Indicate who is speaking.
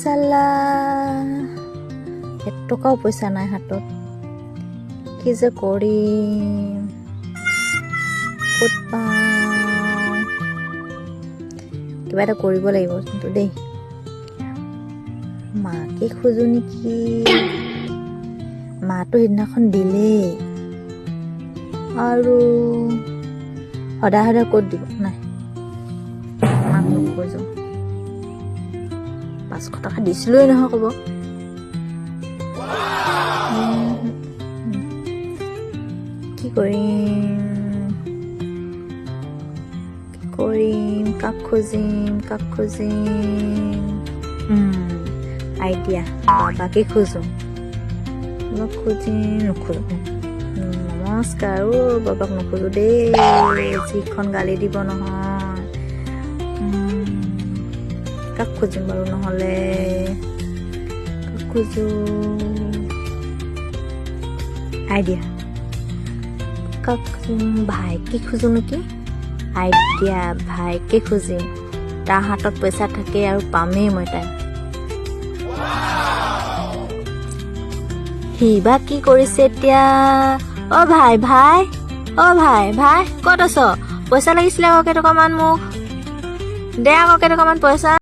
Speaker 1: চালা এটকাও পইচা নাই হাতত কি যে কৰিম ক'ত পাওঁ কিবা এটা কৰিব লাগিব কিন্তু দেই মাকে খোজো নেকি মাতো সিদিনাখন দিলেই আৰু সদায় সদায় ক'ত দিব নাই মাক নোখোজো 500 টকা দিছিলোই নহয় ক'ব কি কৰিম কাক খুজিম আইডিয়া বাবাকে খোজো নোখোজো নমস্কাৰ বাবাক নোখোজো দেই যিখন গালি দিব নহয় কাক খুজিম বাৰু নহ'লে কাক খোজো আইডিয়া কাক ভাইকে খোজো নেকি আইডিয়া ভাইকে খুজিম তাৰ হাতত পইচা থাকে আৰু পামেই মই তাই হিবা কি কৰিছে এতিয়া অ ভাই ক'ত আছ পইচা লাগিছিলে আকৌ কেইটকামান মোক দে আকৌ কেইটকামান পইচা